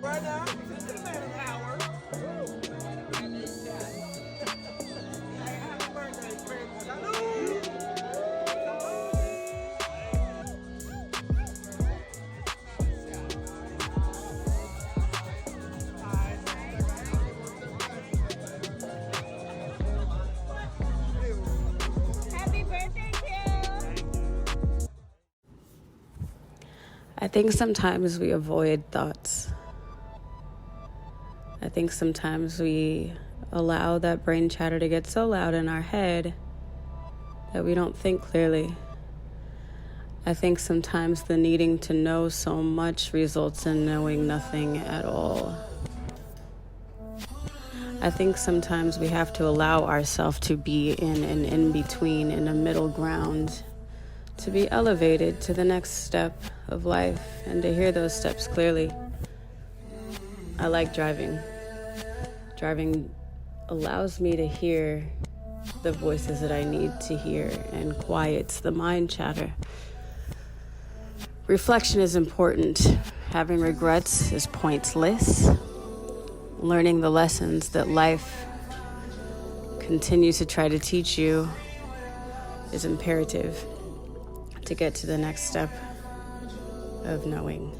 Right now, it's a man hour. Happy birthday, Prince. Salud. Happy birthday, Kim. I think sometimes we avoid thoughts. I think sometimes we allow that brain chatter to get so loud in our head that we don't think clearly. I think sometimes the needing to know so much results in knowing nothing at all. I think sometimes we have to allow ourselves to be in an in-between, in a middle ground, to be elevated to the next step of life and to hear those steps clearly. I like driving. Driving allows me to hear the voices that I need to hear and quiets the mind chatter. Reflection is important. Having regrets is pointless. Learning the lessons that life continues to try to teach you is imperative to get to the next step of knowing.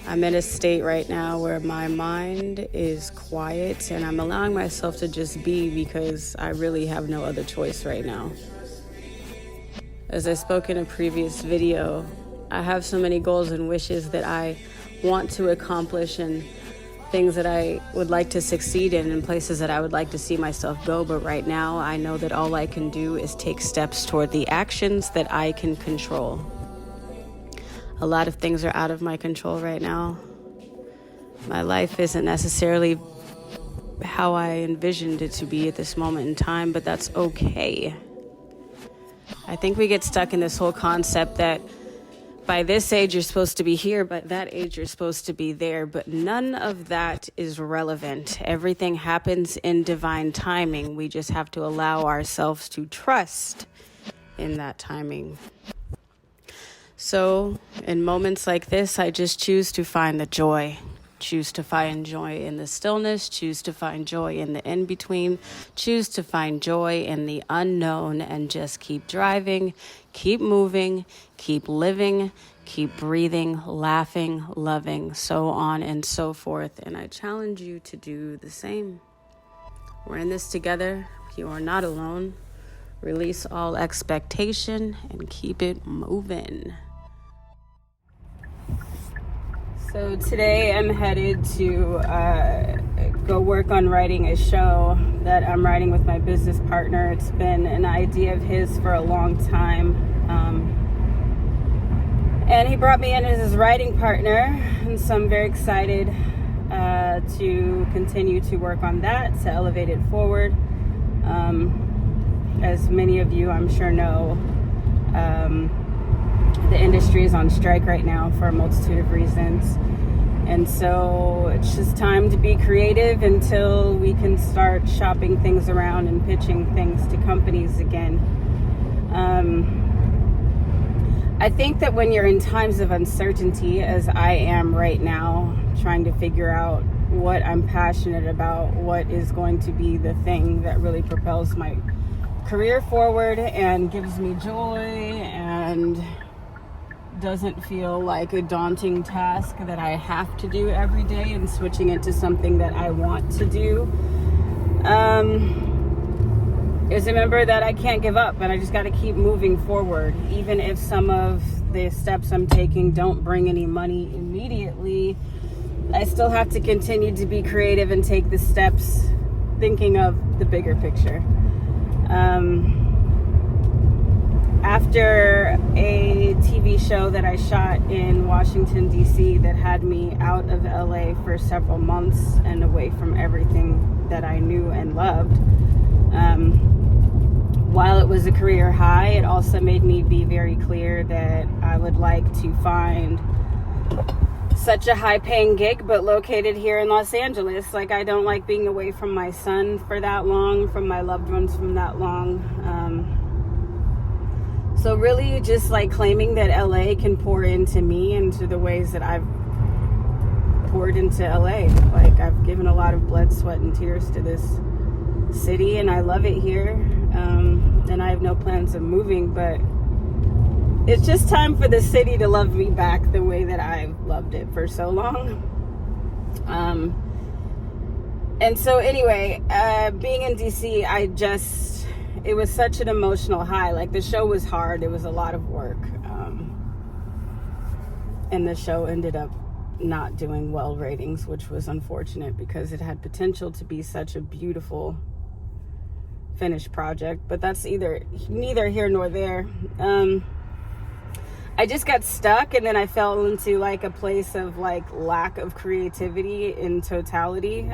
I'm in a state right now where my mind is quiet and I'm allowing myself to just be because I really have no other choice right now. As I spoke in a previous video, I have so many goals and wishes that I want to accomplish and things that I would like to succeed in and places that I would like to see myself go. But right now, I know that all I can do is take steps toward the actions that I can control. A lot of things are out of my control right now. My life isn't necessarily how I envisioned it to be at this moment in time, but that's okay. I think we get stuck in this whole concept that by this age, you're supposed to be here. By that age, you're supposed to be there. But none of that is relevant. Everything happens in divine timing. We just have to allow ourselves to trust in that timing. So in moments like this, I just choose to find the joy. Choose to find joy in the stillness. Choose to find joy in the in-between. Choose to find joy in the unknown and just keep driving, keep moving, keep living, keep breathing, laughing, loving, so on and so forth. And I challenge you to do the same. We're in this together. You are not alone. Release all expectation and keep it moving. So today I'm headed to go work on writing a show that I'm writing with my business partner. It's been an idea of his for a long time. And he brought me in as his writing partner. And so I'm very excited to continue to work on that, to elevate it forward. As many of you, I'm sure, know, the industry is on strike right now for a multitude of reasons. And so it's just time to be creative until we can start shopping things around and pitching things to companies again. I think that when you're in times of uncertainty, as I am right now, trying to figure out what I'm passionate about, what is going to be the thing that really propels my career forward and gives me joy and doesn't feel like a daunting task that I have to do every day, and switching it to something that I want to do. is remember that I can't give up and I just got to keep moving forward. Even if some of the steps I'm taking don't bring any money immediately, I still have to continue to be creative and take the steps thinking of the bigger picture. After a TV show that I shot in Washington, D.C. that had me out of LA for several months and away from everything that I knew and loved, while it was a career high, it also made me be very clear that I would like to find such a high-paying gig, but located here in Los Angeles. Like, I don't like being away from my son for that long, from my loved ones from that long. So really just like claiming that LA can pour into me, into the ways that I've poured into LA. Like, I've given a lot of blood, sweat, and tears to this city, and I love it here. And I have no plans of moving, but it's just time for the city to love me back the way that I've loved it for so long. And so anyway, being in DC, it was such an emotional high. Like, the show was hard. It was a lot of work. And the show ended up not doing well ratings, which was unfortunate because it had potential to be such a beautiful finished project. But that's neither here nor there. I just got stuck, and then I fell into like a place of like lack of creativity in totality.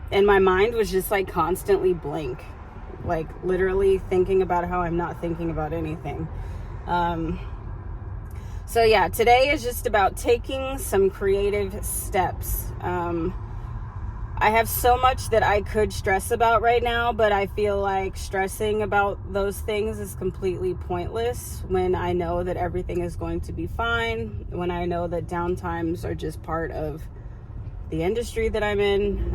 And my mind was just like constantly blank, like literally thinking about how I'm not thinking about anything. So yeah, today is just about taking some creative steps. I have so much that I could stress about right now, but I feel like stressing about those things is completely pointless when I know that everything is going to be fine, when I know that downtimes are just part of the industry that I'm in.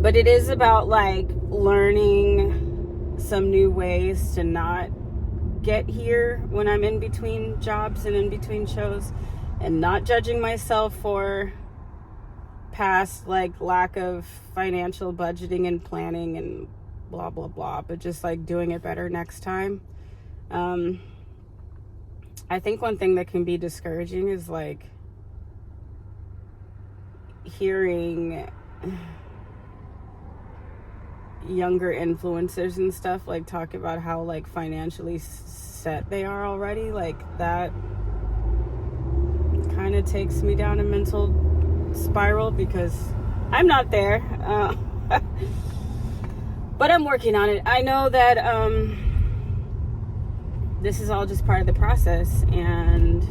But it is about like learning some new ways to not get here when I'm in between jobs and in between shows, and not judging myself for past like lack of financial budgeting and planning and blah blah blah, but just like doing it better next time. I think one thing that can be discouraging is like hearing younger influencers and stuff like talk about how like financially set they are already. Like, that kind of takes me down a mental spiral because I'm not there. But I'm working on it. I know that this is all just part of the process, and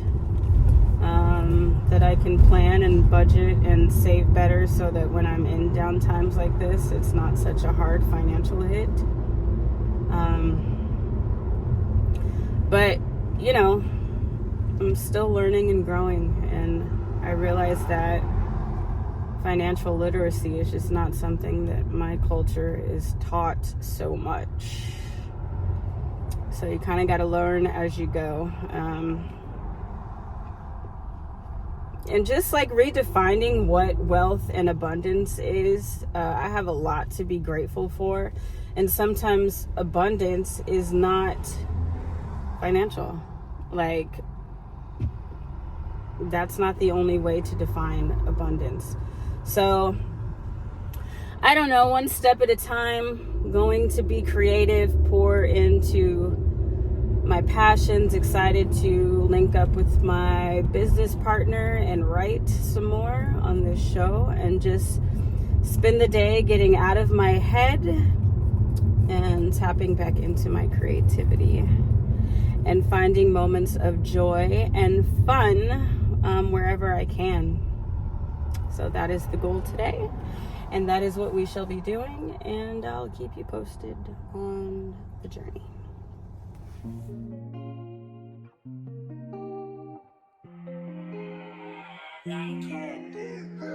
that I can plan and budget and save better so that when I'm in down times like this, it's not such a hard financial hit. But, you know, I'm still learning and growing, and I realize that financial literacy is just not something that my culture is taught so much. So you kind of got to learn as you go. And just like redefining what wealth and abundance is. I have a lot to be grateful for. And sometimes abundance is not financial. Like, that's not the only way to define abundance. So, I don't know, one step at a time, going to be creative, pour into my passions, excited to link up with my business partner and write some more on this show, and just spend the day getting out of my head and tapping back into my creativity and finding moments of joy and fun wherever I can. So that is the goal today, and that is what we shall be doing, and I'll keep you posted on the journey. Young Candy.